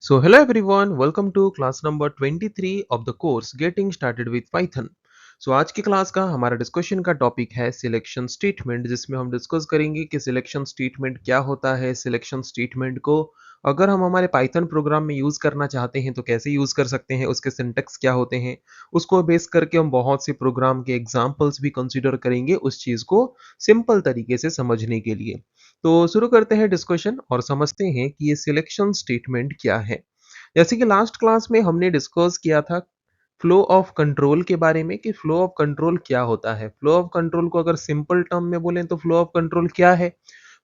So hello everyone, welcome to class number 23 of the course Getting Started with Python. So आज की class का हमारा discussion का topic है सिलेक्शन स्टेटमेंट, जिसमें हम डिस्कस करेंगे कि सिलेक्शन स्टेटमेंट क्या होता है। सिलेक्शन स्टेटमेंट को अगर हम हमारे पाइथन प्रोग्राम में यूज़ करना चाहते हैं तो कैसे यूज़ कर सकते हैं, उसके सिंटैक्स क्या होते हैं, उसको बेस करके हम बहुत से प्रोग्राम के एग्जाम्पल्स भी कंसिडर करेंगे उस चीज़ को सिंपल तरीके से समझने के लिए। तो शुरू करते हैं डिस्कशन और समझते हैं कि ये सिलेक्शन स्टेटमेंट क्या है। जैसे कि लास्ट क्लास में हमने डिस्कस किया था फ्लो ऑफ कंट्रोल के बारे में कि फ्लो ऑफ कंट्रोल क्या होता है। फ्लो ऑफ कंट्रोल को अगर सिंपल टर्म में बोलें तो फ्लो ऑफ कंट्रोल क्या है?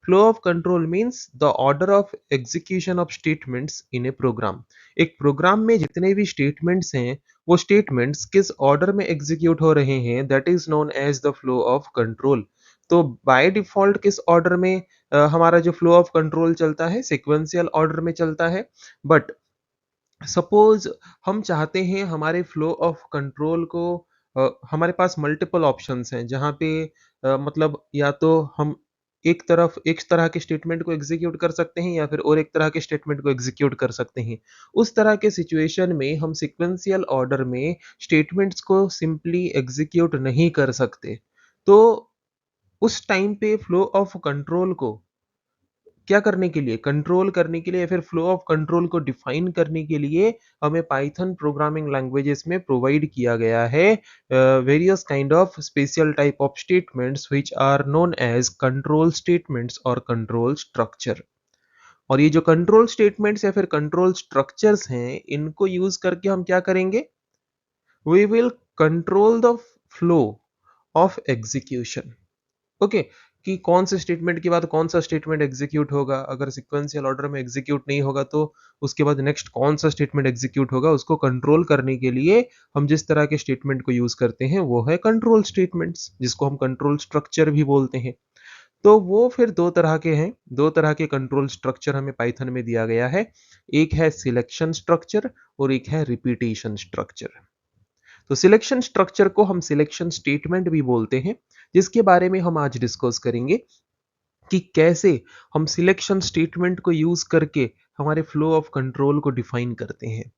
Flow of control means the order of execution of statements in a program. एक प्रोग्राम में जितने भी स्टेटमेंट्स हैं वो स्टेटमेंट्स किस ऑर्डर में एग्जीक्यूट हो रहे हैं, that is known as the flow of control. तो बाय डिफॉल्ट किस ऑर्डर में हमारा जो फ्लो ऑफ कंट्रोल चलता है, सिक्वेंशियल ऑर्डर में चलता है। बट सपोज हम चाहते हैं हमारे फ्लो ऑफ कंट्रोल को हमारे पास मल्टीपल ऑप्शंस हैं जहाँ पे मतलब या तो हम एक तरह के स्टेटमेंट को एग्जीक्यूट कर सकते हैं या फिर और एक तरह के स्टेटमेंट को एग्जीक्यूट कर सकते हैं। उस तरह के सिचुएशन में हम सिक्वेंशियल ऑर्डर में स्टेटमेंट्स को सिंपली एग्जीक्यूट नहीं कर सकते। तो उस टाइम पे फ्लो ऑफ कंट्रोल को क्या करने के लिए, कंट्रोल करने के लिए या फिर फ्लो ऑफ कंट्रोल को डिफाइन करने के लिए हमें पाइथन प्रोग्रामिंग लैंग्वेजेस में प्रोवाइड किया गया है various kind of special type of statements which are known as control statements और कंट्रोल स्ट्रक्चर। और ये जो कंट्रोल स्टेटमेंट्स या फिर कंट्रोल स्ट्रक्चर्स हैं, इनको यूज करके हम क्या करेंगे? We will control the flow of execution. Okay, कि कौन से स्टेटमेंट के बाद कौन सा स्टेटमेंट एग्जीक्यूट होगा। अगर सिक्वेंशियल ऑर्डर में एग्जीक्यूट नहीं होगा तो उसके बाद नेक्स्ट कौन सा स्टेटमेंट एग्जीक्यूट होगा, उसको कंट्रोल करने के लिए हम जिस तरह के स्टेटमेंट को यूज करते हैं वो है कंट्रोल स्टेटमेंट्स, जिसको हम कंट्रोल स्ट्रक्चर भी बोलते हैं। तो वो फिर दो तरह के हैं, दो तरह के कंट्रोल स्ट्रक्चर हमें पाइथन में दिया गया है। एक है सिलेक्शन स्ट्रक्चर और एक है रिपीटेशन स्ट्रक्चर। तो सिलेक्शन स्ट्रक्चर को हम सिलेक्शन स्टेटमेंट भी बोलते हैं, जिसके बारे में हम आज डिस्कस करेंगे कि कैसे हम सिलेक्शन स्टेटमेंट को यूज करके हमारे फ्लो ऑफ कंट्रोल को डिफाइन करते हैं।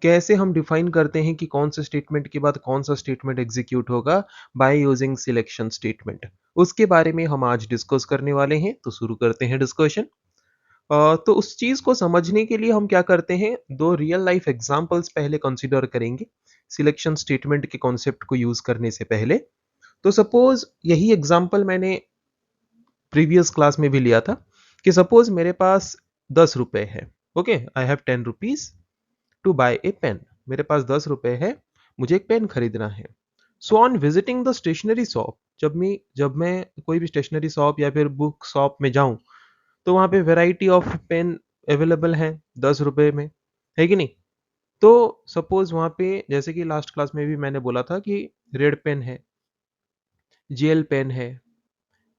कैसे हम डिफाइन करते हैं कि कौन से स्टेटमेंट के बाद कौन सा स्टेटमेंट एग्जीक्यूट होगा बाय यूजिंग सिलेक्शन स्टेटमेंट, उसके बारे में हम आज डिस्कस करने वाले हैं। तो शुरू करते हैं डिस्कशन। तो उस चीज को समझने के लिए हम क्या करते हैं, दो रियल लाइफ एग्जांपल्स पहले कंसीडर करेंगे सिलेक्शन स्टेटमेंट के कॉन्सेप्ट को यूज करने से पहले। तो सपोज यही एग्जांपल मैंने प्रीवियस क्लास में भी लिया था कि सपोज मेरे पास 10 रुपए है। Okay, I have 10 rupees to buy a pen. मेरे पास 10 रुपए है, मुझे एक पेन खरीदना है। So on visiting the stationery shop, जब मैं कोई भी स्टेशनरी शॉप या फिर बुक शॉप में जाऊं तो वहां पे वेराइटी ऑफ पेन अवेलेबल है 10 रुपए में, है कि नहीं? तो सपोज वहां पे जैसे कि लास्ट क्लास में भी मैंने बोला था कि रेड पेन है, जेल पेन है,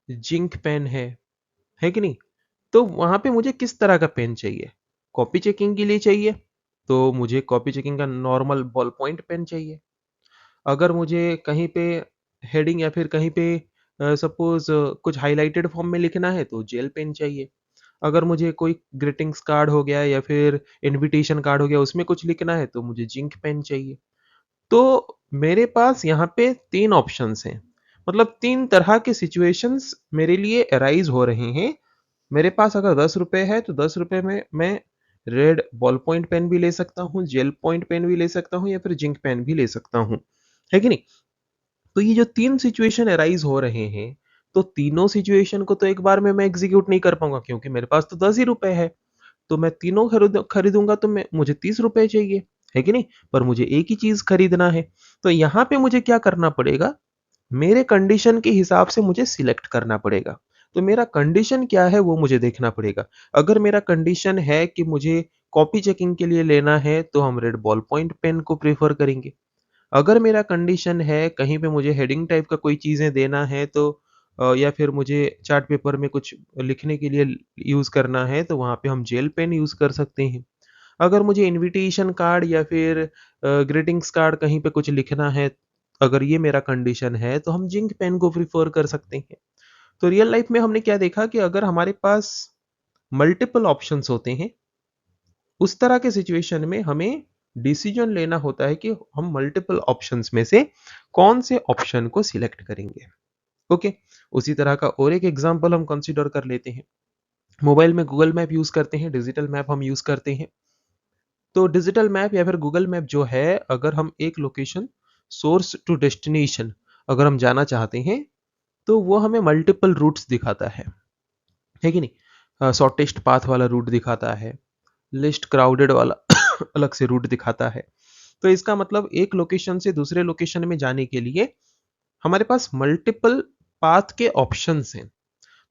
जिंक पेन है कि नहीं? तो वहां पे मुझे किस तरह का पेन चाहिए? कॉपी चेकिंग के लिए चाहिए तो मुझे कॉपी चेकिंग का नॉर्मल बॉल पॉइंट पेन चाहिए। अगर मुझे कहीं पे हेडिंग या फिर कहीं पे सपोज कुछ हाइलाइटेड फॉर्म में लिखना है तो जेल पेन चाहिए। अगर मुझे कोई ग्रीटिंग्स कार्ड हो गया या फिर इनविटेशन कार्ड हो गया उसमें कुछ लिखना है तो मुझे जिंक पेन चाहिए। तो मेरे पास यहाँ पे तीन ऑप्शंस हैं, मतलब तीन तरह के सिचुएशंस मेरे लिए अराइज हो रहे हैं। मेरे पास अगर 10 रुपए है तो 10 रुपए में मैं रेड बॉल पॉइंट पेन भी ले सकता हूँ, जेल पॉइंट पेन भी ले सकता हूँ या फिर जिंक पेन भी ले सकता हूँ, है कि नहीं? तो ये जो तीन सिचुएशन अराइज हो रहे हैं, तो तीनों सिचुएशन को तो एक बार में मैं एग्जीक्यूट नहीं कर पाऊंगा क्योंकि मेरे पास तो 10 ही रुपए है। तो मैं तीनों खरीदूंगा तो मैं मुझे 30 रुपए चाहिए, है कि नहीं? पर मुझे एक ही चीज खरीदना है। तो यहाँ पे मुझे क्या करना पड़ेगा, मेरे कंडीशन के हिसाब से मुझे सिलेक्ट करना पड़ेगा। तो मेरा कंडीशन क्या है वो मुझे देखना पड़ेगा। अगर मेरा कंडीशन है कि मुझे कॉपी चेकिंग के लिए लेना है तो हम रेड बॉल पॉइंट पेन को प्रेफर करेंगे। अगर मेरा कंडीशन है कहीं पे मुझे हेडिंग टाइप का कोई चीजें देना है तो या फिर मुझे चार्ट पेपर में कुछ लिखने के लिए यूज करना है तो वहां पे हम जेल पेन यूज कर सकते हैं। अगर मुझे इनविटेशन कार्ड या फिर ग्रीटिंग्स कार्ड कहीं पे कुछ लिखना है, अगर ये मेरा कंडीशन है तो हम जिंक पेन को प्रिफर कर सकते हैं। तो रियल लाइफ में हमने क्या देखा कि अगर हमारे पास मल्टीपल ऑप्शंस होते हैं उस तरह के सिचुएशन में हमें डिसीजन लेना होता है कि हम मल्टीपल ऑप्शंस में से कौन से ऑप्शन को सिलेक्ट करेंगे। ओके, उसी तरह का और एक एग्जांपल हम कंसीडर कर लेते हैं। मोबाइल में गूगल मैप यूज करते हैं, डिजिटल मैप हम यूज करते हैं। तो डिजिटल मैप या फिर गूगल मैप जो है, अगर हम एक लोकेशन सोर्स टू डेस्टिनेशन अगर हम जाना चाहते हैं तो वो हमें मल्टीपल रूट्स दिखाता है कि नहीं? शॉर्टेस्ट पाथ वाला रूट दिखाता है, लिस्ट क्राउडेड वाला अलग से रूट दिखाता है। तो इसका मतलब एक लोकेशन से दूसरे लोकेशन में जाने के लिए हमारे पास मल्टीपल पाथ के ऑप्शंस हैं।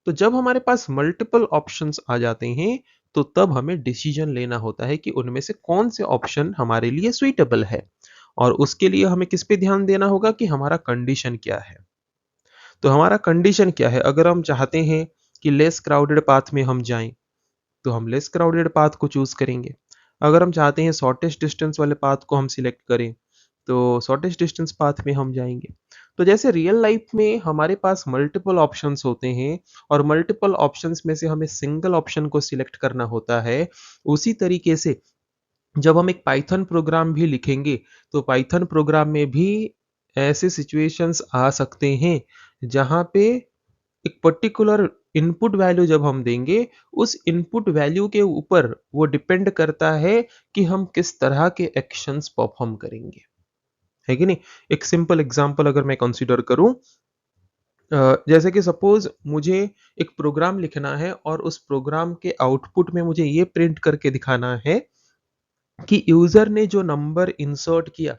तो जब हमारे पास मल्टीपल ऑप्शंस आ जाते हैं तो तब हमें डिसीजन लेना होता है कि उनमें से कौन से ऑप्शन हमारे लिए सुइटेबल है। और उसके लिए हमें किस पे ध्यान देना होगा कि हमारा कंडीशन क्या है। तो हमारा कंडीशन क्या है, अगर हम चाहते हैं कि लेस क्राउडेड पाथ में हम जाएं तो हम लेस क्राउडेड पाथ को चूज करेंगे। अगर हम चाहते हैं शॉर्टेस्ट डिस्टेंस वाले पाथ को हम सिलेक्ट करें तो शॉर्टेस्ट डिस्टेंस पाथ में हम जाएंगे। तो जैसे रियल लाइफ में हमारे पास मल्टीपल ऑप्शंस होते हैं और मल्टीपल ऑप्शंस में से हमें सिंगल ऑप्शन को सिलेक्ट करना होता है, उसी तरीके से जब हम एक पाइथन प्रोग्राम भी लिखेंगे तो पाइथन प्रोग्राम में भी ऐसे सिचुएशंस आ सकते हैं जहां पे एक पर्टिकुलर इनपुट वैल्यू जब हम देंगे, उस इनपुट वैल्यू के ऊपर वो डिपेंड करता है कि हम किस तरह के एक्शंस परफॉर्म करेंगे, है कि नहीं? एक सिंपल एग्जांपल अगर मैं कंसीडर करूं, जैसे कि सपोज मुझे एक प्रोग्राम लिखना है और उस प्रोग्राम के आउटपुट में मुझे ये प्रिंट करके दिखाना है कि यूजर ने जो नंबर इंसर्ट किया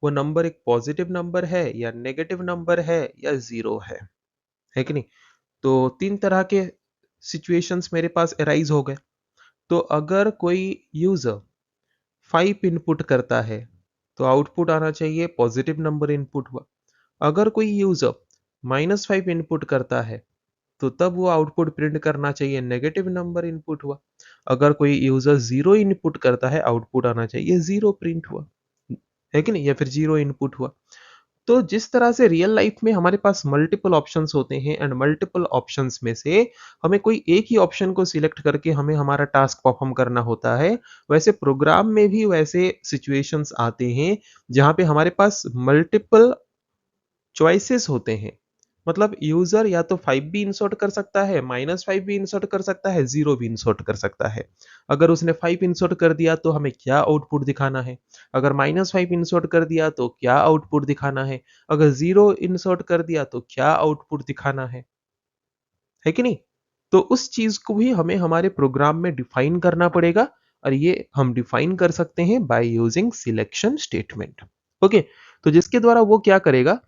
वो नंबर एक पॉजिटिव नंबर है या नेगेटिव नंबर है या जीरो है कि नहीं? तो तीन तरह के सिचुएशंस मेरे पास अराइज हो गए। तो अगर कोई यूजर 5 इनपुट करता है तो आउटपुट आना चाहिए पॉजिटिव नंबर इनपुट हुआ। अगर कोई यूजर -5 इनपुट करता है तो तब वो आउटपुट प्रिंट करना चाहिए नेगेटिव नंबर इनपुट हुआ। अगर कोई यूजर 0 इनपुट करता है, आउटपुट आना चाहिए 0 प्रिंट हुआ, है कि नहीं? या फिर 0 इनपुट हुआ। तो जिस तरह से रियल लाइफ में हमारे पास मल्टीपल ऑप्शंस होते हैं एंड मल्टीपल ऑप्शंस में से हमें कोई एक ही ऑप्शन को सिलेक्ट करके हमें हमारा टास्क परफॉर्म करना होता है, वैसे प्रोग्राम में भी वैसे सिचुएशंस आते हैं जहां पे हमारे पास मल्टीपल चॉइसेस होते हैं। मतलब यूजर या तो 5 भी इंसर्ट कर सकता है, -5 भी इंसर्ट कर सकता है, 0 भी इंसर्ट कर सकता है। अगर उसने 5 इंसर्ट कर दिया तो हमें क्या आउटपुट दिखाना है, अगर -5 इंसर्ट कर दिया तो क्या आउटपुट दिखाना है, अगर 0 इंसर्ट कर दिया तो क्या आउटपुट दिखाना है कि नहीं? तो उस चीज को भी हमें हमारे प्रोग्राम में डिफाइन करना पड़ेगा और ये हम डिफाइन कर सकते हैं by using selection statement. Okay, तो जिसके द्वारा वो क्या करेगा,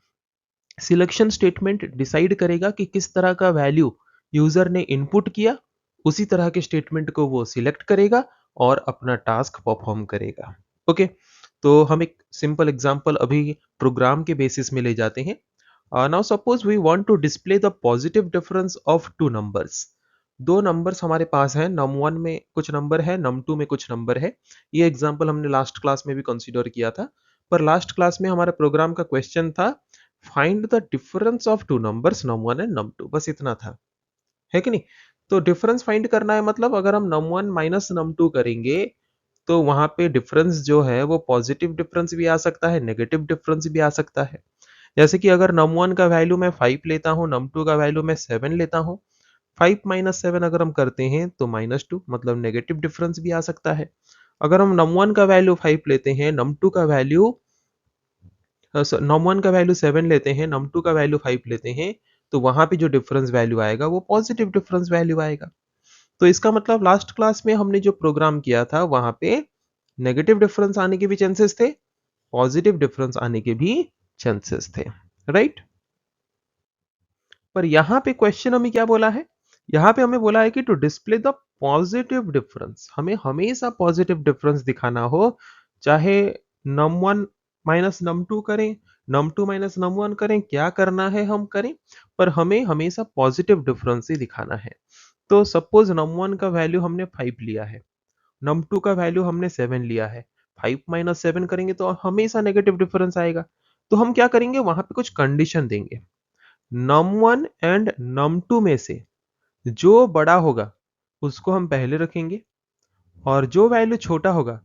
सिलेक्शन स्टेटमेंट डिसाइड करेगा कि किस तरह का वैल्यू यूजर ने इनपुट किया, उसी तरह के स्टेटमेंट को वो सिलेक्ट करेगा और अपना टास्क परफॉर्म करेगा। ओके, तो हम एक सिंपल एग्जांपल अभी प्रोग्राम के बेसिस में ले जाते हैं। Now suppose we want to display the positive difference of two numbers. दो नंबर्स हमारे पास हैं, नम वन में कुछ नंबर है, नम टू में कुछ नंबर है। ये एग्जांपल हमने लास्ट क्लास में भी कंसीडर किया था, पर लास्ट क्लास में हमारे प्रोग्राम का क्वेश्चन था find the difference of two numbers num one and num two, बस इतना था, है कि नहीं? तो डिफरेंस फाइंड करना है, मतलब अगर हम num one minus num two करेंगे तो वहां पे डिफरेंस जो है वो पॉजिटिव डिफरेंस भी आ सकता है, नेगेटिव डिफरेंस भी आ सकता है। जैसे कि अगर नम वन का वैल्यू मैं 5 लेता हूँ, नम टू का वैल्यू मैं 7 लेता हूँ, 5 माइनस 7 अगर हम करते हैं तो -2, मतलब नेगेटिव डिफरेंस भी आ सकता है। अगर हम नम वन का वैल्यू 5 लेते हैं, नम टू का वैल्यू नम वन का वैल्यू 7 लेते हैं, नम टू का वैल्यू 5 लेते हैं, तो वहां पे जो डिफरेंस वैल्यू आएगा वो पॉजिटिव डिफरेंस वैल्यू आएगा। तो इसका मतलब लास्ट क्लास में हमने जो प्रोग्राम किया था वहां पे नेगेटिव डिफरेंस आने के भी चांसेस थे, पॉजिटिव डिफरेंस आने के भी चांसेस थे, राइट? पर यहाँ पे क्वेश्चन हमें क्या बोला है, यहाँ पे हमें बोला है कि to display the positive difference, हमें हमेशा पॉजिटिव डिफरेंस दिखाना हो, चाहे num one minus num two करें, num two minus num one करें, क्या करना है हम करें, पर हमें हमेशा पॉजिटिव डिफरेंस ही दिखाना है। तो सपोज नम वन का वैल्यू हमने 5 लिया है, नम टू का वैल्यू हमने 7 लिया है, 5 माइनस 7 करेंगे तो हमेशा नेगेटिव डिफरेंस आएगा। तो हम क्या करेंगे, वहां पे कुछ कंडीशन देंगे, num one and num two में से जो बड़ा होगा उसको हम पहले रखेंगे और जो वैल्यू छोटा होगा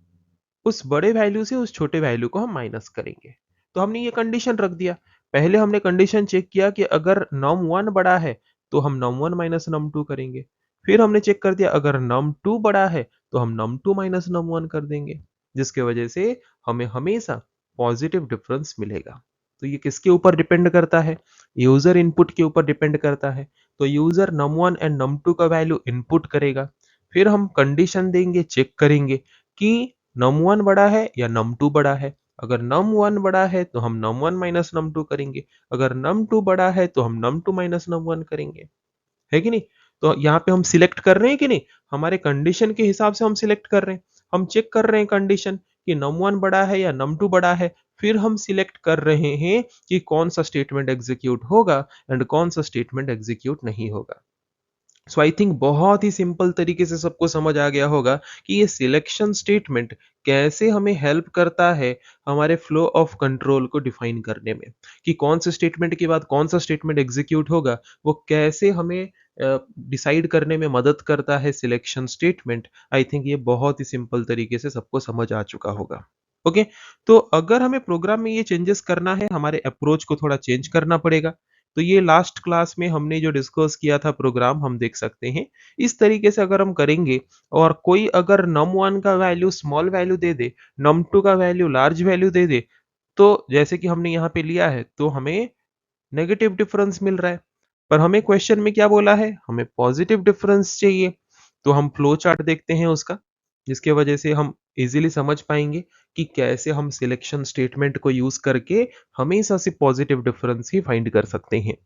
उस बड़े वैल्यू से उस छोटे वैल्यू को हम माइनस करेंगे। तो हमने ये कंडीशन रख दिया। पहले हमने कंडीशन चेक किया कि अगर num1 बड़ा है तो हम num1 माइनस num2 करेंगे। फिर हमने चेक कर दिया अगर num2 बड़ा है तो हम num2 माइनस num1 कर देंगे, जिसके वजह से हमें हमेशा पॉजिटिव डिफरेंस मिलेगा। तो ये किसके ऊपर डिपेंड करता है? यूजर इनपुट के ऊपर डिपेंड करता है। तो यूजर num1 एंड num2 का वैल्यू इनपुट करेगा, फिर हम कंडीशन देंगे, चेक करेंगे कि num1 बड़ा है या num2 बड़ा है। अगर num1 बड़ा है तो हम num1 माइनस num2 करेंगे, अगर num2 बड़ा है तो हम num2 माइनस num1 करेंगे, है कि नहीं? तो यहाँ पे हम सिलेक्ट कर रहे हैं कि नहीं? हमारे कंडीशन के हिसाब से हम सिलेक्ट कर रहे हैं। हम चेक कर रहे हैं कंडीशन कि num1 बड़ा है या num2 बड़ा है, फिर हम सिलेक्ट कर रहे हैं कि कौन सा स्टेटमेंट एग्जीक्यूट होगा एंड कौन सा स्टेटमेंट एग्जीक्यूट नहीं होगा। सो आई थिंक बहुत ही सिंपल तरीके से सबको समझ आ गया होगा कि ये सिलेक्शन स्टेटमेंट कैसे हमें हेल्प करता है हमारे फ्लो ऑफ कंट्रोल को डिफाइन करने में, कि कौन से स्टेटमेंट के बाद कौन सा स्टेटमेंट एग्जीक्यूट होगा, वो कैसे हमें डिसाइड करने में मदद करता है सिलेक्शन स्टेटमेंट। आई थिंक ये बहुत ही सिंपल तरीके से सबको समझ आ चुका होगा। ओके, तो अगर हमें प्रोग्राम में ये चेंजेस करना है, हमारे अप्रोच को थोड़ा चेंज करना पड़ेगा। तो ये लास्ट क्लास में हमने जो डिस्कस किया था प्रोग्राम, हम देख सकते हैं। इस तरीके से अगर हम करेंगे और कोई अगर num1 का वैल्यू स्मॉल वैल्यू दे दे, num2 का वैल्यू लार्ज वैल्यू दे दे, तो जैसे कि हमने यहाँ पे लिया है तो हमें नेगेटिव डिफरेंस मिल रहा है। पर हमें क्वेश्चन में क्या बोला है? हमें पॉजिटिव डिफरेंस चाहिए। तो हम फ्लो चार्ट देखते हैं उसका, जिसके वजह से हम इजीली समझ पाएंगे कि कैसे हम सिलेक्शन स्टेटमेंट को यूज करके हमेशा से पॉजिटिव डिफरेंस ही फाइंड कर सकते हैं।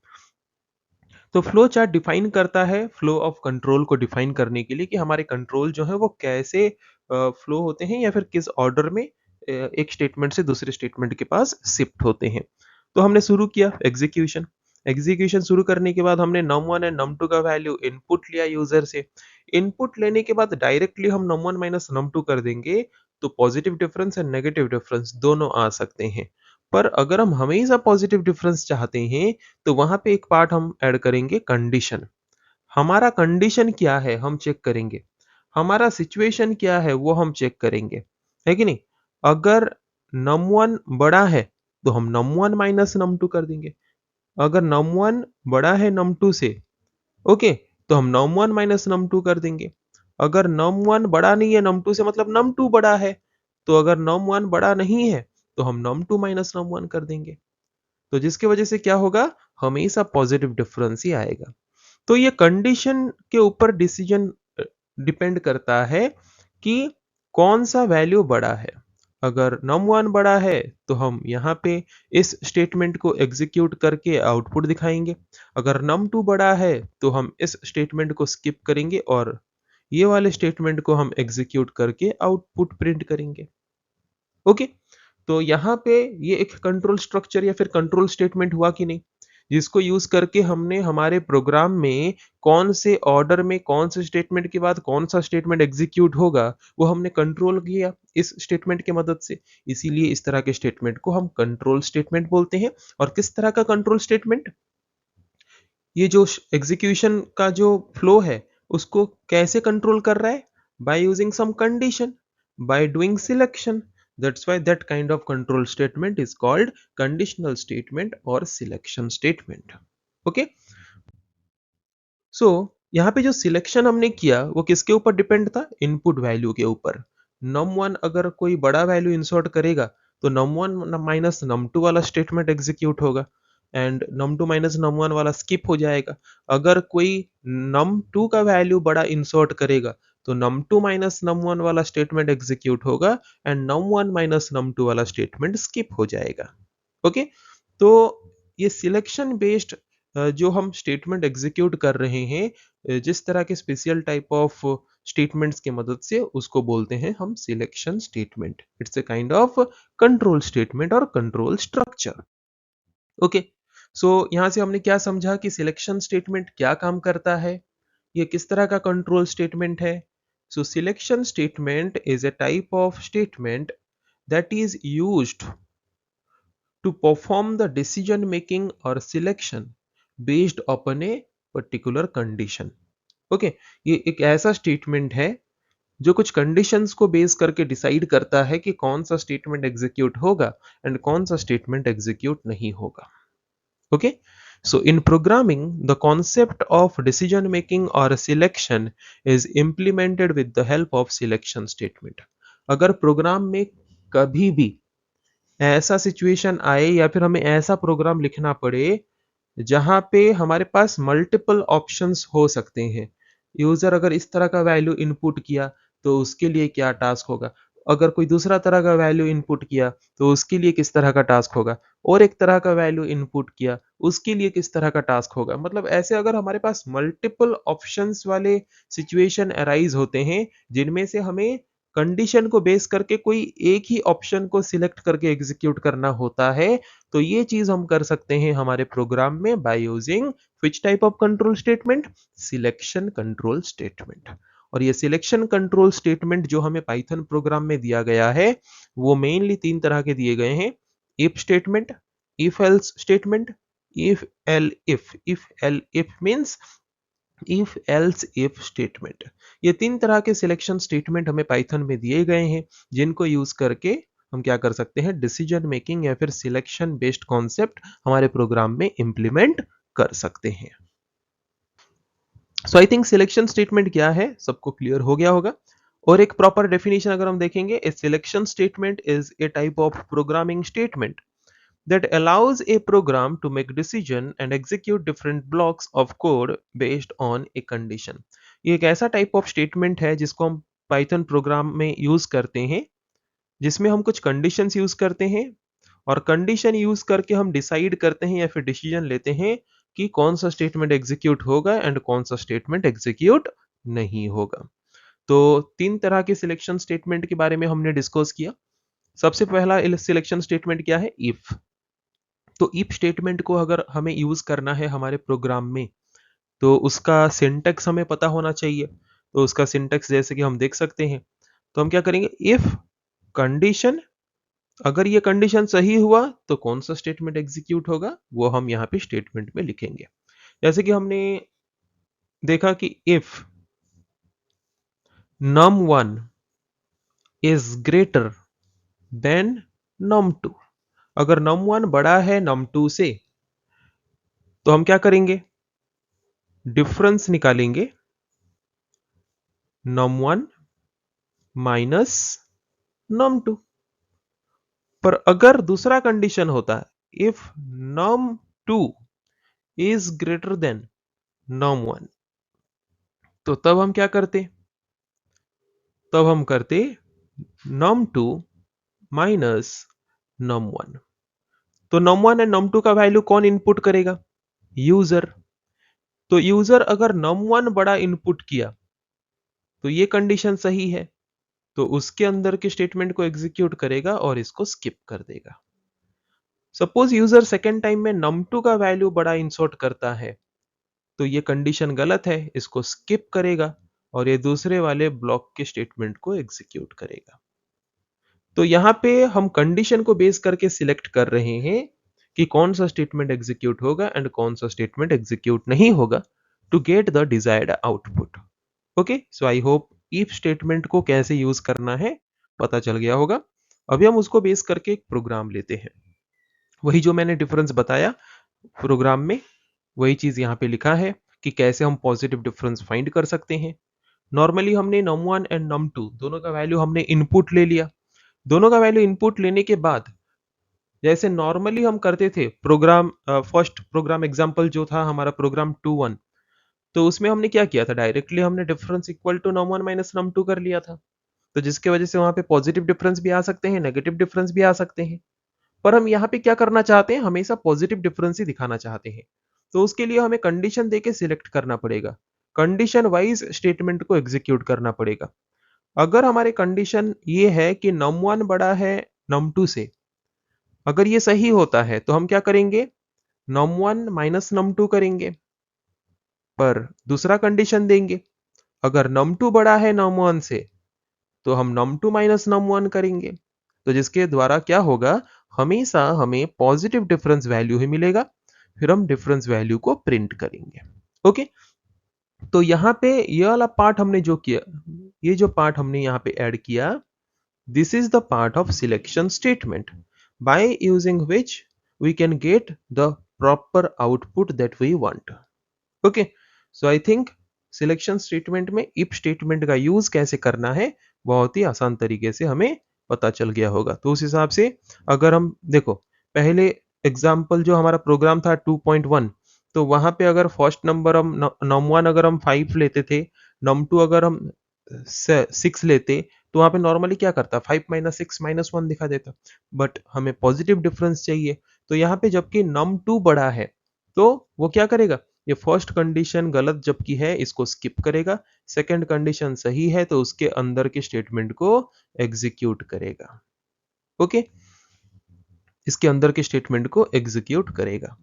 तो फ्लो चार्ट डिफाइन करता है फ्लो ऑफ कंट्रोल को डिफाइन करने के लिए कि हमारे कंट्रोल जो है वो कैसे फ्लो होते हैं या फिर किस ऑर्डर में एक स्टेटमेंट से दूसरे स्टेटमेंट के पास शिफ्ट होते हैं। तो हमने शुरू किया एग्जीक्यूशन। एग्जीक्यूशन शुरू करने के बाद हमने num1 एंड num2 का वैल्यू इनपुट लिया यूजर से। इनपुट लेने के बाद डायरेक्टली हम num1 माइनस num2 कर देंगे, तो positive difference and negative difference दोनों आ सकते हैं। पर अगर हम हमेशा पॉजिटिव डिफरेंस चाहते हैं तो वहां पे एक पार्ट हम ऐड करेंगे कंडीशन। हमारा कंडीशन क्या है हम चेक करेंगे, हमारा सिचुएशन क्या है वो हम चेक करेंगे, है कि नहीं? अगर num1 बड़ा है तो हम num1 माइनस num2 कर देंगे। अगर num1 बड़ा है num2 से, ओके, तो हम num1 माइनस num2 कर देंगे। अगर num1 बड़ा नहीं है num2 से मतलब num2 बड़ा है, तो अगर num1 बड़ा नहीं है तो हम num2 माइनस num1 कर देंगे। तो जिसकी वजह से क्या होगा? हमेशा पॉजिटिव डिफरेंस ही आएगा। तो ये कंडीशन के ऊपर डिसीजन डिपेंड करता है कि कौन सा वैल्यू बड़ा है। अगर num1 बड़ा है तो हम यहाँ पे इस स्टेटमेंट को एग्जीक्यूट करके आउटपुट दिखाएंगे। अगर num2 बड़ा है तो हम इस स्टेटमेंट को स्किप करेंगे और ये वाले स्टेटमेंट को हम एग्जीक्यूट करके आउटपुट प्रिंट करेंगे। ओके, तो यहाँ पे ये एक कंट्रोल स्ट्रक्चर या फिर कंट्रोल स्टेटमेंट हुआ कि नहीं, जिसको यूज करके हमने हमारे प्रोग्राम में कौन से ऑर्डर में कौन से स्टेटमेंट के बाद कौन सा स्टेटमेंट एग्जीक्यूट होगा वो हमने कंट्रोल किया इस स्टेटमेंट की मदद से। इसीलिए इस तरह के स्टेटमेंट को हम कंट्रोल स्टेटमेंट बोलते हैं। और किस तरह का कंट्रोल स्टेटमेंट? ये जो एग्जीक्यूशन का जो फ्लो है उसको कैसे कंट्रोल कर रहा है? By using some condition, by doing selection. That's why that kind of control statement is called conditional statement और सिलेक्शन स्टेटमेंट। ओके, सो यहाँ पे जो सिलेक्शन हमने किया वो किसके ऊपर डिपेंड था? इनपुट वैल्यू के ऊपर। num1 अगर कोई बड़ा वैल्यू इंसर्ट करेगा तो num1 माइनस num2 वाला स्टेटमेंट एग्जीक्यूट होगा एंड num2 माइनस num1 वाला स्किप हो जाएगा। अगर कोई num2 का वैल्यू बड़ा इंसर्ट करेगा तो num2 माइनस num1 वाला स्टेटमेंट एग्जीक्यूट होगा एंड num1 माइनस num2 वाला स्टेटमेंट स्किप हो जाएगा। ओके, तो ये सिलेक्शन बेस्ड जो हम स्टेटमेंट एग्जीक्यूट कर रहे हैं, जिस तरह के स्पेशल टाइप ऑफ स्टेटमेंट्स की मदद से, उसको बोलते हैं हम selection statement. It's a kind of control statement और कंट्रोल स्ट्रक्चर। ओके, सो यहाँ से हमने क्या समझा कि सिलेक्शन स्टेटमेंट क्या काम करता है, ये किस तरह का कंट्रोल स्टेटमेंट है। So selection statement is a type of statement that is used to perform the decision making or selection based upon a particular condition. Okay, ये एक ऐसा स्टेटमेंट है जो कुछ कंडीशंस को बेस करके डिसाइड करता है कि कौन सा स्टेटमेंट एग्जीक्यूट होगा एंड कौन सा स्टेटमेंट एग्जीक्यूट नहीं होगा. Okay, so in programming the concept of decision making or selection is implemented with the help of selection statement. अगर प्रोग्राम में कभी भी ऐसा सिचुएशन आए या फिर हमें ऐसा प्रोग्राम लिखना पड़े जहां पे हमारे पास मल्टीपल ऑप्शंस हो सकते हैं, यूजर अगर इस तरह का वैल्यू इनपुट किया तो उसके लिए क्या टास्क होगा, अगर कोई दूसरा तरह का वैल्यू इनपुट किया तो उसके लिए किस तरह का टास्क होगा, और एक तरह का वैल्यू इनपुट किया उसके लिए किस तरह का टास्क होगा. मतलब ऐसे अगर हमारे पास मल्टीपल ऑप्शंस वाले सिचुएशन अराइज होते हैं जिनमें से हमें कंडीशन को बेस करके कोई एक ही ऑप्शन को सिलेक्ट करके एग्जीक्यूट करना होता है, तो ये चीज हम कर सकते हैं हमारे प्रोग्राम में by using which type of control statement, selection control statement. और ये सिलेक्शन कंट्रोल स्टेटमेंट जो हमें पाइथन प्रोग्राम में दिया गया है वो मेनली तीन तरह के दिए गए हैं. If statement, if else statement, if L if means if else if statement. ये तीन तरह के सिलेक्शन स्टेटमेंट हमें पाइथन में दिए गए हैं जिनको यूज करके हम क्या कर सकते हैं, डिसीजन मेकिंग या फिर सिलेक्शन बेस्ड कॉन्सेप्ट हमारे प्रोग्राम में इंप्लीमेंट कर सकते हैं. सो आई थिंक सिलेक्शन स्टेटमेंट क्या है सबको क्लियर हो गया होगा. और एक प्रॉपर डेफिनेशन अगर हम देखेंगे, ए selection statement is a type of programming statement that allows a program to make decision and execute different blocks of code based on a condition. ये एक ऐसा टाइप ऑफ स्टेटमेंट है जिसको हम पाइथन प्रोग्राम में यूज करते हैं जिसमें हम कुछ कंडीशंस यूज करते हैं और कंडीशन यूज करके हम डिसाइड करते हैं या फिर डिसीजन लेते हैं कि कौन सा स्टेटमेंट एग्जीक्यूट होगा एंड कौन सा स्टेटमेंट एग्जीक्यूट नहीं होगा. तो तीन तरह के सिलेक्शन स्टेटमेंट के बारे में हमने डिस्कस किया. सबसे पहला सिलेक्शन स्टेटमेंट क्या है, इफ. तो इफ स्टेटमेंट को अगर हमें यूज करना है हमारे प्रोग्राम में तो उसका सिंटेक्स हमें पता होना चाहिए. तो उसका सिंटेक्स जैसे कि हम देख सकते हैं, तो हम क्या करेंगे, इफ कंडीशन, अगर ये कंडीशन सही हुआ तो कौन सा स्टेटमेंट एग्जीक्यूट होगा वो हम यहाँ पे स्टेटमेंट में लिखेंगे. जैसे कि हमने देखा कि if num1 is greater than num2, अगर num1 बड़ा है num2 से तो हम क्या करेंगे, डिफरेंस निकालेंगे num1 माइनस num2. पर अगर दूसरा कंडीशन होता है, if num2 is greater than num1, तो तब हम क्या करते, तब हम करते num2 माइनस num1. तो num1 एंड num2 का वैल्यू कौन इनपुट करेगा, यूजर. तो यूजर अगर num1 बड़ा इनपुट किया तो ये कंडीशन सही है, तो उसके अंदर के स्टेटमेंट को एग्जीक्यूट करेगा और इसको स्किप कर देगा. सपोज यूजर सेकेंड टाइम में num2 का वैल्यू बड़ा इंसर्ट करता है तो ये कंडीशन गलत है, इसको स्किप करेगा और ये दूसरे वाले ब्लॉक के स्टेटमेंट को एग्जीक्यूट करेगा. तो यहाँ पे हम कंडीशन को बेस करके सिलेक्ट कर रहे हैं कि कौन सा स्टेटमेंट एग्जीक्यूट होगा एंड कौन सा स्टेटमेंट एग्जीक्यूट नहीं होगा to get the desired output. Okay, so I hope if statement को कैसे यूज करना है पता चल गया होगा. अभी हम उसको बेस करके एक प्रोग्राम लेते हैं. वही जो मैंने डिफरेंस बताया प्रोग्राम में, वही चीज यहाँ पे लिखा है कि कैसे हम पॉजिटिव डिफरेंस फाइंड कर सकते हैं. नॉर्मली हमने num1 एंड num2 दोनों का वैल्यू हमने इनपुट ले लिया. दोनों का वैल्यू इनपुट लेने के बाद जैसे नॉर्मली हम करते थे प्रोग्राम, फर्स्ट प्रोग्राम एग्जांपल जो था हमारा प्रोग्राम 2.1, तो उसमें हमने क्या किया था, डायरेक्टली हमने difference equal to num1 minus num2 कर लिया था. तो जिसके वजह से वहां पे पॉजिटिव डिफरेंस भी आ सकते हैं, नेगेटिव डिफरेंस भी आ सकते हैं. पर हम यहाँ पे क्या करना चाहते हैं, हमेशा पॉजिटिव डिफरेंस ही दिखाना चाहते हैं. तो उसके लिए हमें कंडीशन देके सिलेक्ट करना पड़ेगा, कंडीशन वाइज स्टेटमेंट को एग्जीक्यूट करना पड़ेगा. अगर हमारे कंडीशन ये है कि num1 बड़ा है num2 से, अगर ये सही होता है तो हम क्या करेंगे, num1 माइनस num2 करेंगे. पर दूसरा कंडीशन देंगे, अगर num2 बड़ा है num1 से तो हम num2 माइनस num1 करेंगे. तो जिसके द्वारा क्या होगा, हमेशा हमें पॉजिटिव डिफरेंस वैल्यू ही मिलेगा, फिर हम डिफरेंस वैल्यू को प्रिंट करेंगे. ओके, तो यहाँ पे ये वाला पार्ट हमने जो किया, ये जो पार्ट हमने यहाँ पे ऐड किया, this is the part of selection statement by using which we can get the proper output that we want. Okay, so I think selection statement में इफ स्टेटमेंट का यूज कैसे करना है बहुत ही आसान तरीके से हमें पता चल गया होगा। तो उस हिसाब से अगर हम देखो, पहले एग्जांपल जो हमारा प्रोग्राम था 2.1, तो वहां पे अगर फर्स्ट नंबर हम num1 अगर हम 5 लेते थे, num2 अगर हम 6 लेते, तो वहां पे नॉर्मली क्या करता, 5 माइनस 6 माइनस 1 दिखा देता। बट हमें पॉजिटिव डिफरेंस चाहिए, तो यहाँ पे जबकि num2 बड़ा है तो वो क्या करेगा, ये फर्स्ट कंडीशन गलत जबकि है इसको स्किप करेगा, सेकंड कंडीशन सही है तो उसके अंदर के स्टेटमेंट को एग्जीक्यूट करेगा। ओके, इसके अंदर के स्टेटमेंट को एग्जीक्यूट करेगा।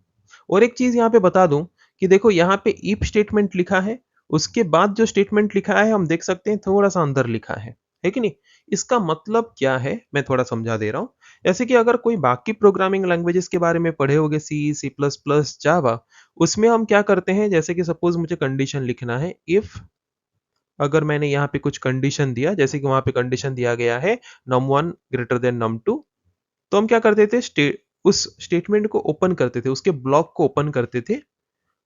और एक चीज यहाँ पे बता दूं कि देखो यहाँ पे इफ स्टेटमेंट लिखा है, उसके बाद जो स्टेटमेंट लिखा है हम देख सकते हैं थोड़ा सा अंदर लिखा है कि नहीं। इसका मतलब क्या है मैं थोड़ा समझा दे रहा हूं। जैसे कि अगर कोई बाकी प्रोग्रामिंग लैंग्वेजेस के बारे में पढ़े होगे, सी प्लस प्लस जावा, उसमें हम क्या करते हैं, जैसे कि सपोज मुझे कंडीशन लिखना है, इफ अगर मैंने यहाँ पे कुछ कंडीशन दिया, जैसे कि वहां पे कंडीशन दिया गया है num1 ग्रेटर देन num2, तो हम क्या करते थे, उस स्टेटमेंट को ओपन करते थे, उसके ब्लॉक को ओपन करते थे,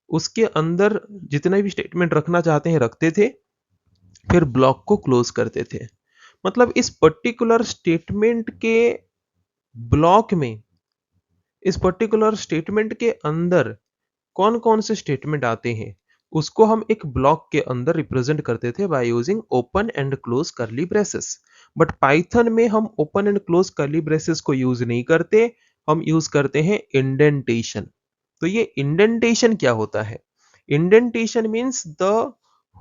उसके अंदर जितना भी स्टेटमेंट रखना चाहते हैं रखते थे, फिर ब्लॉक को क्लोज करते थे। मतलब इस पर्टिकुलर स्टेटमेंट के ब्लॉक में, इस पर्टिकुलर स्टेटमेंट के अंदर कौन कौन से स्टेटमेंट आते हैं उसको हम एक ब्लॉक के अंदर रिप्रेजेंट करते थे by using open and close करली ब्रेसेस। बट पाइथन में हम ओपन एंड क्लोज करली ब्रेसेस को यूज नहीं करते, हम यूज करते हैं इंडेंटेशन। तो ये इंडेंटेशन क्या होता है, indentation means the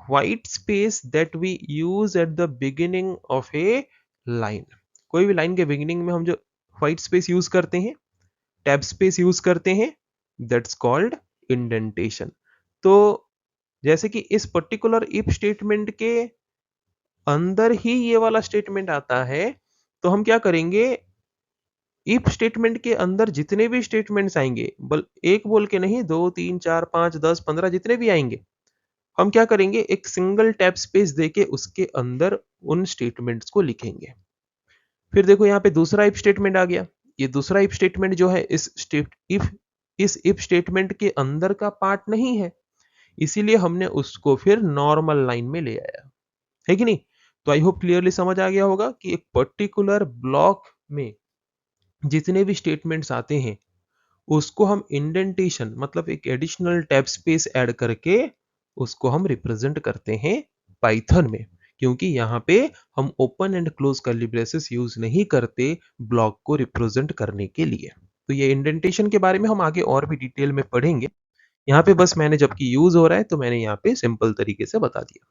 white space that we use at the beginning of a line. कोई भी लाइन के बिगिनिंग में हम जो व्हाइट स्पेस यूज करते हैं, टैब स्पेस यूज करते हैं, दैट्स कॉल्ड इंडेंटेशन। तो जैसे कि इस पर्टिकुलर इफ स्टेटमेंट के अंदर ही ये वाला स्टेटमेंट आता है, तो हम क्या करेंगे, इफ स्टेटमेंट के अंदर जितने भी स्टेटमेंट्स आएंगे, एक बोल के नहीं, 2 3 4 5 10 15 जितने भी आएंगे, हम क्या करेंगे, एक सिंगल टैब स्पेस देके उसके अंदर उन स्टेटमेंट्स को लिखेंगे। फिर देखो यहाँ पे दूसरा इफ स्टेटमेंट आ गया, ये दूसरा इफ स्टेटमेंट जो है इस इफ स्टेटमेंट के अंदर का पार्ट नहीं है, इसीलिए हमने उसको फिर नॉर्मल लाइन में ले आया, है कि नहीं। तो आई होप क्लियरली समझ आ गया होगा कि एक पर्टिकुलर ब्लॉक में जितने भी स्टेटमेंट्स आते हैं उसको हम इंडेंटेशन मतलब एक एडिशनल टैब स्पेस ऐड करके उसको हम रिप्रेजेंट करते हैं पाइथन में, क्योंकि यहाँ पे हम open and close curly braces use नहीं करते ब्लॉक को रिप्रेजेंट करने के लिए। तो ये इंडेंटेशन के बारे में हम आगे और भी डिटेल में पढ़ेंगे, यहाँ पे बस मैंने जबकि यूज हो रहा है तो मैंने यहाँ पे सिंपल तरीके से बता दिया।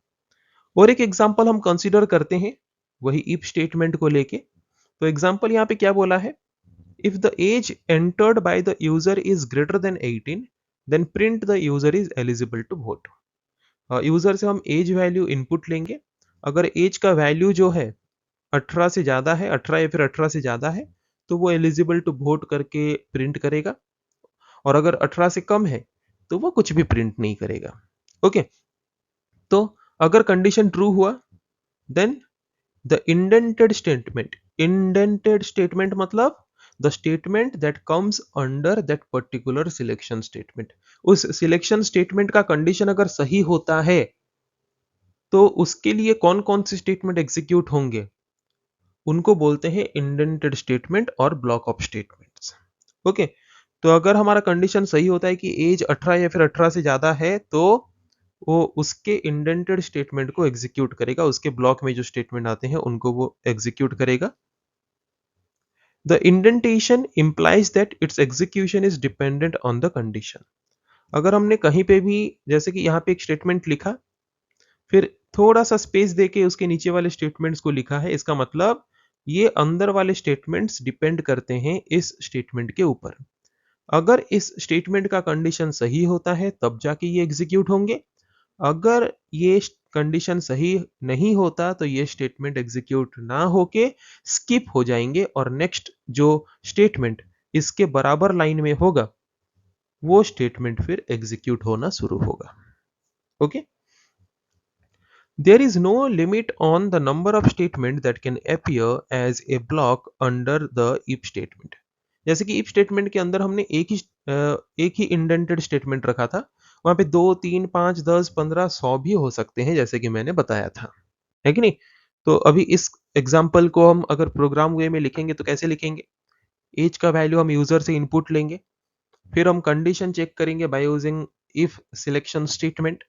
और एक एग्जांपल हम कंसीडर करते हैं वही इफ स्टेटमेंट को लेके। तो एग्जांपल यहाँ पे क्या बोला है, if the age entered by the user is greater than 18 then print the user is eligible to vote। User से हम एज वैल्यू इनपुट लेंगे, अगर एज का वैल्यू जो है 18 से ज्यादा है, 18 या फिर 18 से ज्यादा है, तो वो एलिजिबल टू वोट करके प्रिंट करेगा, और अगर 18 से कम है तो वो कुछ भी प्रिंट नहीं करेगा। ओके, तो अगर कंडीशन ट्रू हुआ देन द इंडेंटेड स्टेटमेंट मतलब the statement that comes under that particular selection statement. उस सिलेक्शन स्टेटमेंट का कंडीशन अगर सही होता है तो उसके लिए कौन कौन से स्टेटमेंट एग्जीक्यूट होंगे, उनको बोलते हैं इंडेंटेड स्टेटमेंट और ब्लॉक ऑफ स्टेटमेंट्स। ओके, तो अगर हमारा कंडीशन सही होता है कि एज 18 या फिर 18 से ज्यादा है, तो वो उसके इंडेंटेड स्टेटमेंट को एग्जीक्यूट करेगा, उसके ब्लॉक में जो स्टेटमेंट आते हैं उनको वो एग्जीक्यूट करेगा। The indentation implies that its execution is dependent on the condition। अगर हमने कहीं पे भी जैसे कि यहाँ पे एक स्टेटमेंट लिखा, फिर थोड़ा सा स्पेस देके उसके नीचे वाले स्टेटमेंट्स को लिखा है, इसका मतलब ये अंदर वाले स्टेटमेंट्स डिपेंड करते हैं इस स्टेटमेंट के ऊपर। अगर इस स्टेटमेंट का कंडीशन सही होता है तब जाके ये एग्जीक्यूट होंगे, अगर ये कंडीशन सही नहीं होता तो ये स्टेटमेंट एग्जीक्यूट ना होके स्किप हो जाएंगे, और नेक्स्ट जो स्टेटमेंट इसके बराबर लाइन में होगा वो स्टेटमेंट फिर एग्जीक्यूट होना शुरू होगा। Okay, There is no limit on the number of statement that can appear as a block under the if statement. जैसे कि if statement के अंदर हमने एक ही इंडेंटेड स्टेटमेंट रखा था, वहां पे 2, 3, 5, 10, 15, 100 भी हो सकते हैं, जैसे कि मैंने बताया था, है कि नहीं? तो अभी इस एग्जाम्पल को हम अगर प्रोग्राम वे में लिखेंगे तो कैसे लिखेंगे? एज का वैल्यू हम यूजर से इनपुट लेंगे, फिर हम कंडीशन चेक करेंगे by using if selection statement.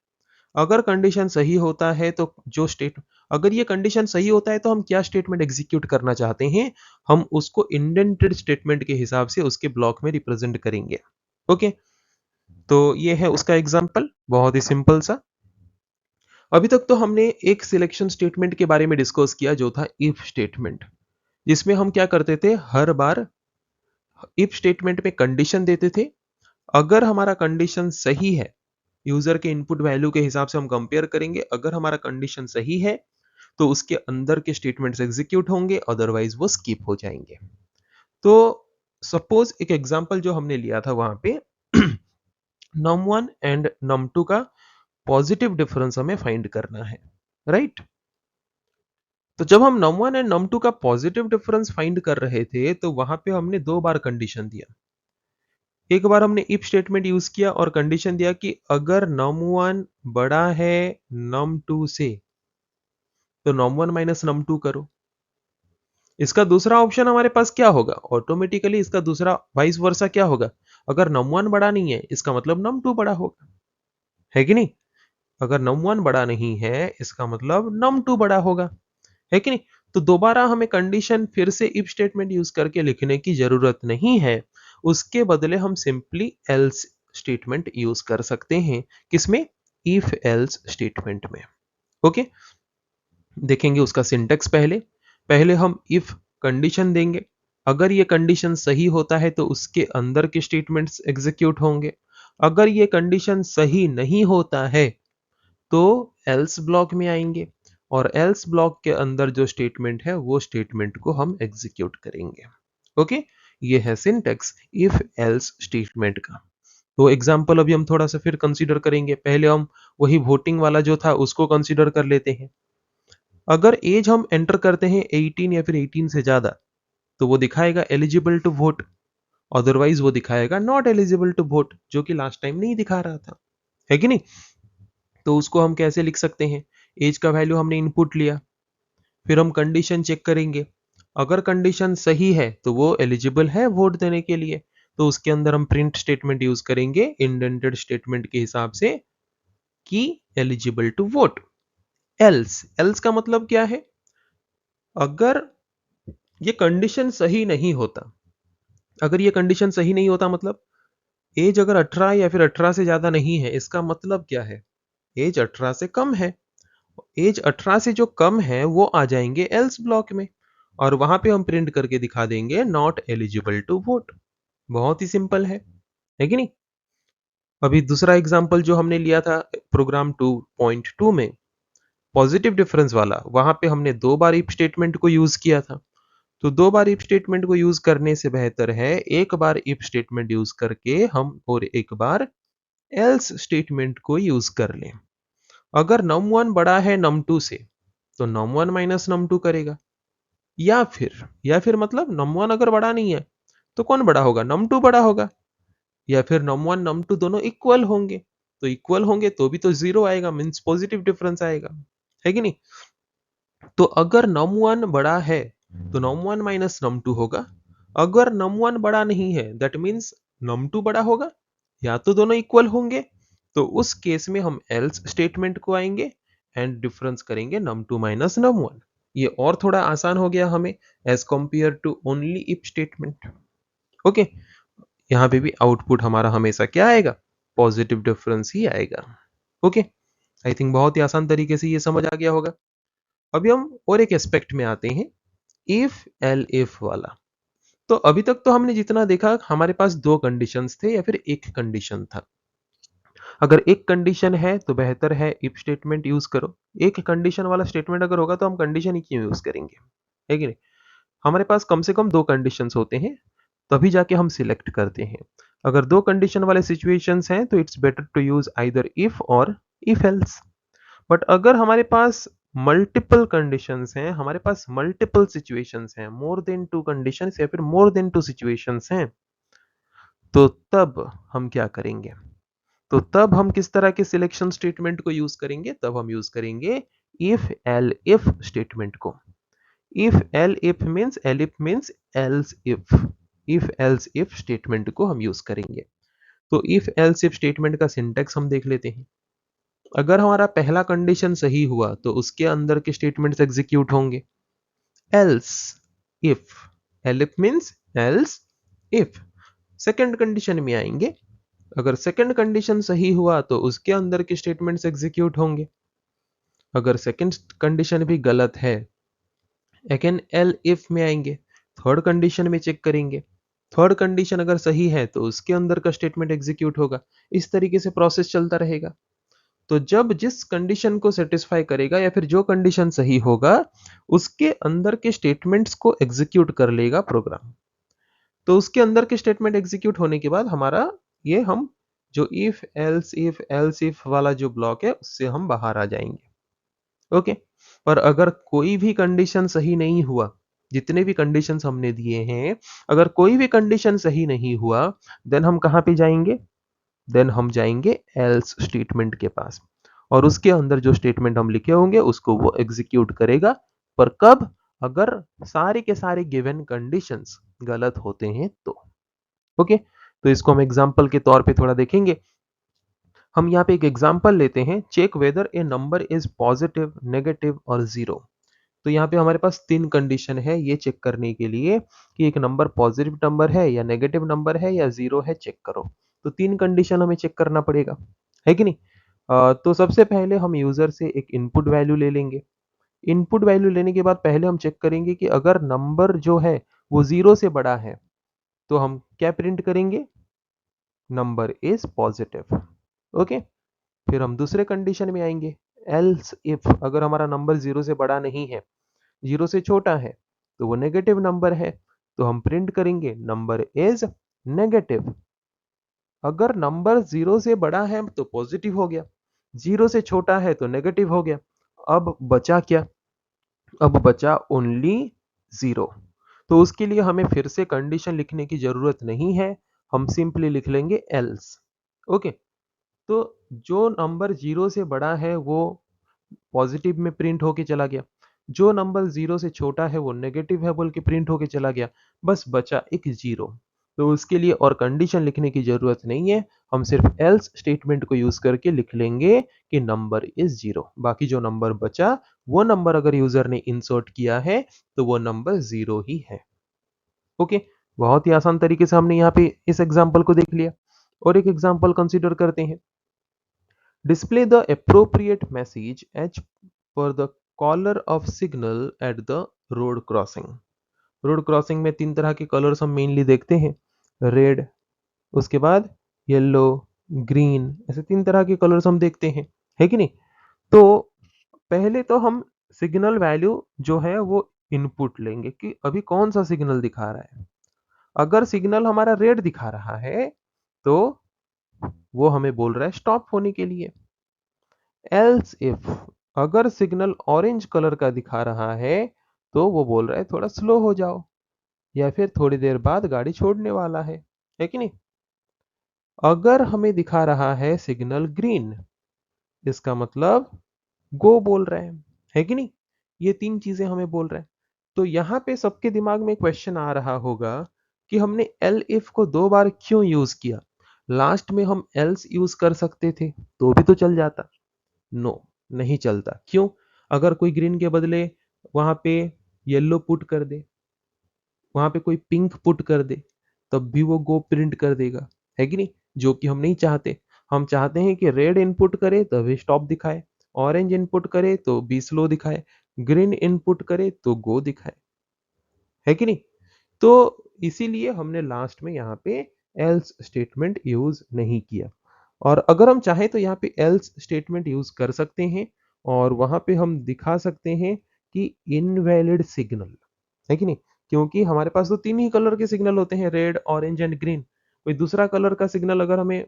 अगर कंडीशन सही होता है तो जो स्टेट अगर ये कंडीशन सही होता है तो हम क्या स्टेटमेंट एग्जीक्यूट करना चाहते हैं, हम उसको इंडेंटेड स्टेटमेंट के हिसाब से उसके ब्लॉक में रिप्रेजेंट करेंगे। ओके, तो ये है उसका एग्जांपल, बहुत ही सिंपल सा। अभी तक तो हमने एक सिलेक्शन स्टेटमेंट के बारे में डिस्कस किया जो था इफ स्टेटमेंट, जिसमें हम क्या करते थे, हर बार इफ स्टेटमेंट में कंडीशन देते थे। अगर हमारा कंडीशन सही है, यूजर के इनपुट वैल्यू के हिसाब से हम कंपेयर करेंगे, अगर हमारा कंडीशन सही है तो उसके अंदर के स्टेटमेंट्स एग्जीक्यूट होंगे, अदरवाइज वो स्किप हो जाएंगे। तो सपोज एक एग्जांपल जो हमने लिया था वहां पे num1 एंड num2 का पॉजिटिव डिफरेंस हमें फाइंड करना है, राइट? तो जब हम num1 एंड num2 का पॉजिटिव डिफरेंस फाइंड कर रहे थे तो वहां पे हमने दो बार कंडीशन दिया। एक बार हमने इफ स्टेटमेंट यूज किया और कंडीशन दिया कि अगर num1 बड़ा है num2 से तो num1 माइनस num2 करो। इसका दूसरा ऑप्शन हमारे पास क्या होगा, ऑटोमेटिकली इसका दूसरा वाइस वर्सा क्या होगा, अगर num1 बड़ा नहीं है इसका मतलब num2 बड़ा होगा, है कि नहीं? अगर num1 बड़ा नहीं है इसका मतलब num2 बड़ा होगा, है कि नहीं? तो दोबारा हमें कंडीशन फिर से इफ स्टेटमेंट यूज करके लिखने की जरूरत नहीं है, उसके बदले हम सिंपली एल्स स्टेटमेंट यूज कर सकते हैं। किसमें? इफ एल्स स्टेटमेंट में। ओके, देखेंगे उसका सिंटेक्स। पहले पहले हम इफ कंडीशन देंगे, अगर ये कंडीशन सही होता है तो उसके अंदर के स्टेटमेंट्स एग्जीक्यूट होंगे। अगर ये कंडीशन सही नहीं होता है तो एल्स ब्लॉक में आएंगे और एल्स ब्लॉक के अंदर जो स्टेटमेंट है वो स्टेटमेंट को हम एग्जीक्यूट करेंगे। ओके, ये है सिंटेक्स इफ एल्स स्टेटमेंट का। तो एग्जांपल अभी हम थोड़ा सा फिर कंसीडर करेंगे। पहले हम वही वोटिंग वाला जो था उसको कंसीडर कर लेते हैं। अगर एज हम एंटर करते हैं 18 या फिर 18 से ज्यादा तो वो दिखाएगा एलिजिबल टू वोट, अदरवाइज वो दिखाएगा नॉट एलिजिबल टू वोट, जो कि लास्ट टाइम नहीं दिखा रहा था, है कि नहीं? तो उसको हम कैसे लिख सकते हैं, एज का वैल्यू हमने इनपुट लिया, फिर हम कंडीशन चेक करेंगे। अगर कंडीशन सही है तो वो एलिजिबल है वोट देने के लिए, तो उसके अंदर हम प्रिंट स्टेटमेंट यूज करेंगे इंडेंटेड स्टेटमेंट के हिसाब से कि eligible to vote. Else else का मतलब क्या है, अगर ये कंडीशन सही नहीं होता, अगर ये कंडीशन सही नहीं होता मतलब एज अगर 18 या फिर 18 से ज्यादा नहीं है, इसका मतलब क्या है, एज 18 से कम है। एज 18 से जो कम है वो आ जाएंगे एल्स ब्लॉक में और वहां पे हम प्रिंट करके दिखा देंगे नॉट एलिजिबल टू वोट। बहुत ही सिंपल है कि नहीं? अभी दूसरा एग्जांपल जो हमने लिया था प्रोग्राम 2.2 में, पॉजिटिव डिफरेंस वाला, वहां पे हमने दो बार इफ स्टेटमेंट को यूज किया था। तो दो बार इफ स्टेटमेंट को यूज करने से बेहतर है एक बार इफ स्टेटमेंट यूज करके हम और एक बार एल्स स्टेटमेंट को यूज कर लें। अगर num1 बड़ा है num2 से तो num1 माइनस num2 करेगा, या फिर मतलब num1 अगर बड़ा नहीं है तो कौन बड़ा होगा, num2 बड़ा होगा, या फिर num1 num2 दोनों इक्वल होंगे, तो इक्वल होंगे तो भी तो जीरो आएगा, मींस पॉजिटिव डिफरेंस आएगा, है कि नहीं? तो अगर num1 बड़ा है तो num1 माइनस num2 होगा। अगर num1 बड़ा नहीं है दैट मींस num2 बड़ा होगा, या तो दोनों इक्वल होंगे, तो उस केस में हम एल्स स्टेटमेंट को आएंगे एंड डिफरेंस करेंगे num2 माइनस num1। ये और थोड़ा आसान हो गया हमें as compared to only if statement. Okay, यहाँ पे भी आउटपुट हमारा हमेशा क्या आएगा, पॉजिटिव डिफरेंस ही आएगा। ओके, आई थिंक बहुत ही आसान तरीके से ये समझ आ गया होगा। अभी हम और एक एस्पेक्ट में आते हैं, इफ एल इफ वाला। तो अभी तक तो हमने जितना देखा हमारे पास दो कंडीशंस थे या फिर एक कंडीशन था। अगर एक कंडीशन है तो बेहतर है इफ स्टेटमेंट यूज करो, एक कंडीशन वाला स्टेटमेंट अगर होगा तो हम कंडीशन ही क्यों यूज करेंगे, है कि नहीं? हमारे पास कम से कम दो कंडीशंस होते हैं तभी जाके हम सिलेक्ट करते हैं। अगर दो कंडीशन वाले सिचुएशंस हैं तो it's better to use either if और इफ एल्स। बट अगर हमारे पास मल्टीपल कंडीशंस हैं, हमारे पास मल्टीपल सिचुएशंस हैं, मोर देन टू कंडीशंस या फिर मोर देन टू सिचुएशंस हैं, तो तब हम क्या करेंगे? तो तब हम किस तरह के सिलेक्शन स्टेटमेंट को यूज करेंगे? तब हम यूज करेंगे इफ एल इफ स्टेटमेंट को। If means else if statement को हम यूज करेंगे। तो इफ एल्स इफ स्टेटमेंट का सिंटेक्स हम देख लेते हैं। अगर हमारा पहला कंडीशन सही हुआ तो उसके अंदर के स्टेटमेंट्स एग्जीक्यूट होंगे। Else if, elif means else if. Second condition में आएंगे। अगर सेकंड कंडीशन सही हुआ तो उसके अंदर के स्टेटमेंट्स एग्जीक्यूट होंगे। अगर सेकंड कंडीशन भी गलत है, अगेन एल इफ में आएंगे, थर्ड कंडीशन में चेक करेंगे। थर्ड कंडीशन अगर सही है तो उसके अंदर का स्टेटमेंट एग्जीक्यूट होगा। इस तरीके से प्रोसेस चलता रहेगा। तो जब जिस कंडीशन को सेटिस्फाई करेगा या फिर जो कंडीशन सही होगा उसके अंदर के स्टेटमेंट्स को एग्जीक्यूट कर लेगा प्रोग्राम। तो उसके अंदर के स्टेटमेंट एग्जीक्यूट होने के बाद हमारा ये हम जो इफ इफ वाला जो ब्लॉक है उससे हम बाहर आ जाएंगे। ओके। पर अगर कोई भी कंडीशन सही नहीं हुआ, जितने भी कंडीशंस हमने दिए हैं, अगर कोई भी कंडीशन सही नहीं हुआ, देन हम कहां पे जाएंगे? देन हम जाएंगे एल्स स्टेटमेंट के पास और उसके अंदर जो स्टेटमेंट हम लिखे होंगे उसको वो एग्जीक्यूट करेगा। पर कब? अगर सारे के सारे गिवन कंडीशंस गलत होते हैं तो। ओके। तो इसको हम एग्जांपल के तौर पे थोड़ा देखेंगे। हम यहाँ पे एक एग्जांपल लेते हैं, check whether a number is positive, negative और जीरो। तो यहाँ पे हमारे पास तीन कंडीशन है ये चेक करने के लिए कि एक नंबर पॉजिटिव नंबर है या नेगेटिव नंबर है या जीरो है, चेक करो। तो तीन कंडीशन हमें चेक करना पड़ेगा, है कि नहीं? तो सबसे पहले हम यूजर से एक इनपुट वैल्यू ले लेंगे। इनपुट वैल्यू लेने के बाद पहले हम चेक करेंगे कि अगर नंबर जो है वो जीरो से बड़ा है तो हम क्या प्रिंट करेंगे? Number is positive. ओके। फिर हम दूसरे कंडीशन में आएंगे। एल्स इफ अगर हमारा नंबर जीरो से बड़ा नहीं है, जीरो से छोटा है, तो वो नेगेटिव नंबर है, तो हम प्रिंट करेंगे नंबर इज नेगेटिव। अगर नंबर जीरो से बड़ा है तो पॉजिटिव हो गया, जीरो से छोटा है तो नेगेटिव हो गया। अब बचा क्या? अब बचा ओनली जीरो। तो उसके लिए हमें फिर से कंडीशन लिखने की जरूरत नहीं है, हम सिंपली लिख लेंगे एल्स। ओके। तो जो नंबर जीरो से बड़ा है वो पॉजिटिव में प्रिंट होके चला गया, जो नंबर जीरो से छोटा है वो नेगेटिव है बोल के प्रिंट होके चला गया, बस बचा एक जीरो। तो उसके लिए और कंडीशन लिखने की जरूरत नहीं है, हम सिर्फ एल्स स्टेटमेंट को यूज करके लिख लेंगे कि नंबर इज जीरो। बाकी जो नंबर बचा वो नंबर अगर यूजर ने इंसर्ट किया है तो वो नंबर जीरो ही है। ओके। बहुत ही आसान तरीके से हमने यहाँ पे इस एग्जाम्पल को देख लिया। और एक एग्जाम्पल कंसिडर करते हैं। Display the appropriate message as per the color of signal at the road crossing. Road crossing में तीन तरह के कलर्स हम मेनली देखते हैं, रेड, उसके बाद येलो, ग्रीन, ऐसे तीन तरह के कलर्स हम देखते हैं, है कि नहीं? तो पहले तो हम सिग्नल वैल्यू जो है वो इनपुट लेंगे कि अभी कौन सा सिग्नल दिखा रहा है। अगर सिग्नल हमारा रेड दिखा रहा है तो वो हमें बोल रहा है स्टॉप होने के लिए। एल्स इफ अगर सिग्नल ऑरेंज कलर का दिखा रहा है तो वो बोल रहा है थोड़ा स्लो हो जाओ या फिर थोड़ी देर बाद गाड़ी छोड़ने वाला है कि नहीं? अगर हमें दिखा रहा है सिग्नल ग्रीन, इसका मतलब गो बोल रहे हैं, है कि नहीं? ये तीन चीजें हमें बोल रहे हैं। तो यहाँ पे सबके दिमाग में क्वेश्चन आ रहा होगा कि हमने एल इफ को दो बार क्यों यूज किया? लास्ट में हम एल्स यूज कर सकते थे तो भी तो चल जाता। नो, नहीं चलता। क्यों? अगर कोई ग्रीन के बदले वहां पे येलो पुट कर दे, वहां पे कोई पिंक पुट कर दे, तब भी वो गो प्रिंट कर देगा, है कि नहीं? जो कि हम नहीं चाहते। हम चाहते हैं कि रेड इनपुट करे तभी स्टॉप दिखाए, ऑरेंज इनपुट करे तो बी स्लो दिखाए, ग्रीन इनपुट करे तो गो दिखाए, है कि नहीं? तो इसीलिए हमने लास्ट में यहाँ पे एल्स स्टेटमेंट यूज नहीं किया। और अगर हम चाहें तो यहाँ पे एल्स स्टेटमेंट यूज कर सकते हैं और वहां पे हम दिखा सकते हैं कि इनवैलिड सिग्नल, है कि नहीं? क्योंकि हमारे पास तो तीन ही कलर के सिग्नल होते हैं, रेड, ऑरेंज एंड ग्रीन। कोई दूसरा कलर का सिग्नल अगर हमें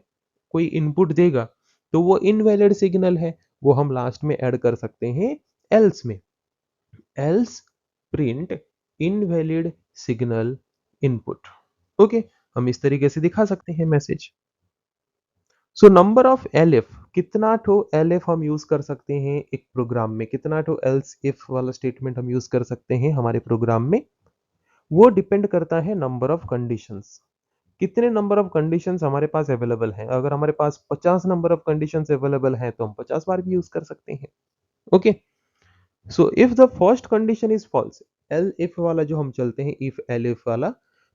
कोई इनपुट देगा तो वो इनवैलिड सिग्नल है, वो हम लास्ट में ऐड कर सकते हैं एल्स में। Else print invalid signal input. Okay, हम इस तरीके से दिखा सकते हैं message. So number of elif, कितना ठो एलिफ हम यूज कर सकते हैं एक प्रोग्राम में, कितना ठो एल्स इफ वाला स्टेटमेंट हम यूज कर सकते हैं हमारे प्रोग्राम में, वो डिपेंड करता है नंबर ऑफ कंडीशंस। कितने नंबर ऑफ कंडीशंस हमारे पास अवेलेबल हैं। अगर हमारे पास 50 नंबर ऑफ कंडीशंस अवेलेबल हैं तो हम 50 बार भी यूज कर सकते हैं। Okay, so if the first condition is false, elif वाला जो हम चलते हैं, इफ एल इफ वाला,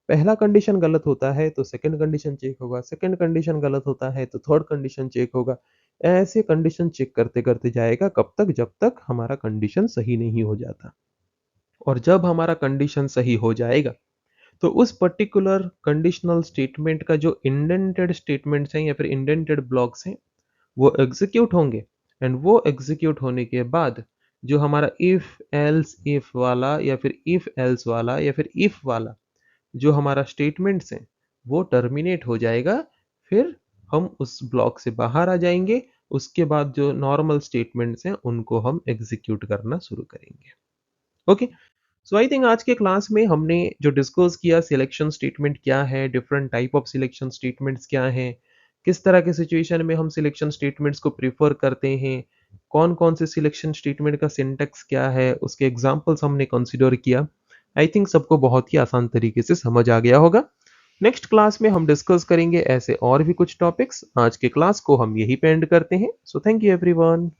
पहला कंडीशन गलत होता है तो सेकंड कंडीशन चेक होगा, सेकंड कंडीशन गलत होता है तो थर्ड कंडीशन चेक होगा। ऐसे कंडीशन चेक करते करते जाएगा, कब तक, जब तक हमारा कंडीशन सही नहीं हो जाता। और जब हमारा कंडीशन सही हो जाएगा तो उस पर्टिकुलर कंडीशनल स्टेटमेंट का जो इंडेंटेड स्टेटमेंट्स हैं या फिर इंडेंटेड ब्लॉक्स हैं, वो एग्जीक्यूट होंगे। एंड वो एग्जीक्यूट होने के बाद जो हमारा इफ एल्स इफ वाला या फिर इफ एल्स वाला या फिर इफ वाला जो हमारा स्टेटमेंट्स हैं, वो टर्मिनेट हो जाएगा। फिर हम उस ब्लॉक से बाहर आ जाएंगे। उसके बाद जो नॉर्मल स्टेटमेंट्स हैं उनको हम एग्जीक्यूट करना शुरू करेंगे। ओके, सो आई थिंक आज के क्लास में हमने जो डिस्कस किया, सिलेक्शन स्टेटमेंट क्या है, different type of selection statements क्या हैं, किस तरह के सिचुएशन में हम सिलेक्शन स्टेटमेंट्स को प्रीफर करते हैं, कौन कौन से सिलेक्शन स्टेटमेंट का सिंटैक्स क्या है, उसके एग्जांपल्स हमने कंसीडर किया। आई थिंक सबको बहुत ही आसान तरीके से समझ आ गया होगा। नेक्स्ट क्लास में हम डिस्कस करेंगे ऐसे और भी कुछ टॉपिक्स। आज के क्लास को हम यही पे एंड करते हैं। So thank you everyone.